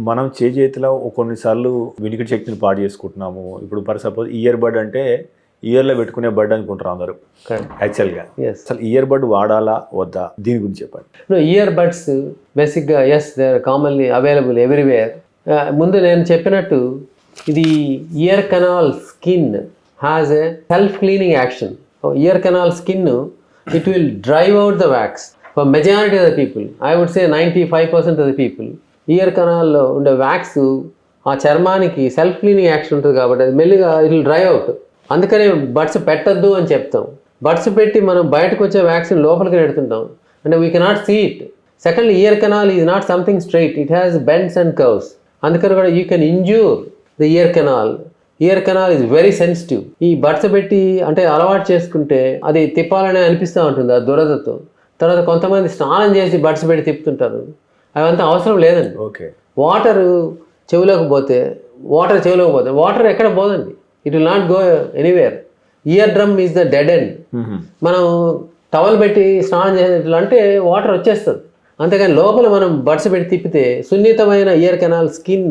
మనం చేతిలో కొన్నిసార్లు వినికిడి శక్తిని పాడు చేసుకుంటున్నాము. ఇప్పుడు ఫర్ సపోజ్ ఇయర్ బడ్ అంటే ఇయర్లో పెట్టుకునే బడ్ అనుకుంటారు అందరూ యాక్చువల్గా. అసలు ఇయర్ బడ్ వాడాలా వద్దా, దీని గురించి చెప్పండి. ఇయర్ బడ్స్ బేసిక్గా they are commonly available everywhere. ముందు నేను చెప్పినట్టు ఇది ear canal skin has a self cleaning action. Ear canal skin it will drive out the wax for majority of the people. I would say 95% of the people ear కెనాల్లో ఉండే wax ఆ చర్మానికి self cleaning action ఉంటుంది కాబట్టి అది మెల్లిగా it will drive out. అందుకనే buds పెట్టద్దు అని చెప్తాం. బడ్స్ పెట్టి మనం బయటకు వచ్చే వ్యాక్సిన్ లోపలికి పెడుతుంటాం అంటే we cannot see it. Secondly ear canal is not something straight, it has bends and curves. అందుకని కూడా you can injure the ear canal. Ear canal is very sensitive. ఈ బడ్స్ పెట్టి అంటే అలవాటు చేసుకుంటే అది తిప్పాలని అనిపిస్తూ ఉంటుంది ఆ దురదతో. తర్వాత కొంతమంది స్నానం చేసి బడ్స్ పెట్టి తిప్పుతుంటారు, అవంతా అవసరం లేదండి. వాటర్ చెవిలోకి పోతే వాటర్ ఎక్కడ పోదండి, it will not go anywhere. Ear drum is the dead end. మనం టవల్ పెట్టి స్నానం చేసేట్లు అంటే వాటర్ వచ్చేస్తుంది, అంతేగాని లోపల మనం బడ్స్ పెట్టి తిప్పితే సున్నితమైన year canal skin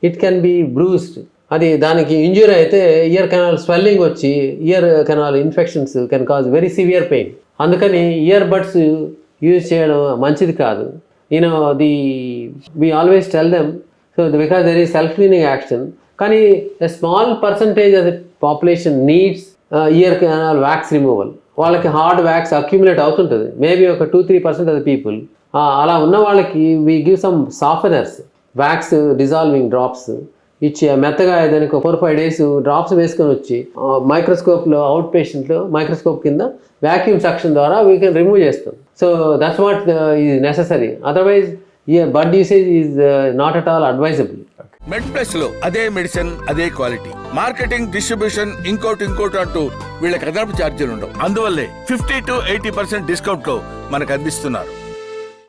it can be bruised. అది దానికి ఇంజ్యూరీ అయితే ఇయర్ కెనాల్ స్వెల్లింగ్ వచ్చి ear canal infections can cause very severe pain. అందుకని ఇయర్ బడ్స్ యూజ్ చేయడం మంచిది కాదు. we always tell them, so because there is self-cleaning action, కానీ a small percentage of the population needs ear canal wax removal. వాళ్ళకి hard wax accumulate అవుతుంటుంది, maybe ఒక 2-3% of the people. అలా ఉన్న వాళ్ళకి we give some softeners, wax dissolving drops ఇచ్చి మెత్తగా దానికి 4-5 days డ్రాప్స్ వేసుకొని వచ్చి మైక్రోస్కోప్లో అవుట్ పేషెంట్లో మైక్రోస్కోప్ కింద వ్యాక్యూమ్ సక్షన్ ద్వారా వీ కెన్ రిమూవ్ చేస్తాం. So that's what is necessary. Otherwise bud usage is not at all advisable. Med Plus లో అదే మెడిసిన్ అదే క్వాలిటీ, మార్కెటింగ్ డిస్ట్రిబ్యూషన్ ఇంకోటి అంటూ వీళ్ళకి అదనపు ఛార్జీలు ఉండవు. అందువల్లే 50-80% డిస్కౌంట్ లో మనకు అందిస్తున్నారు.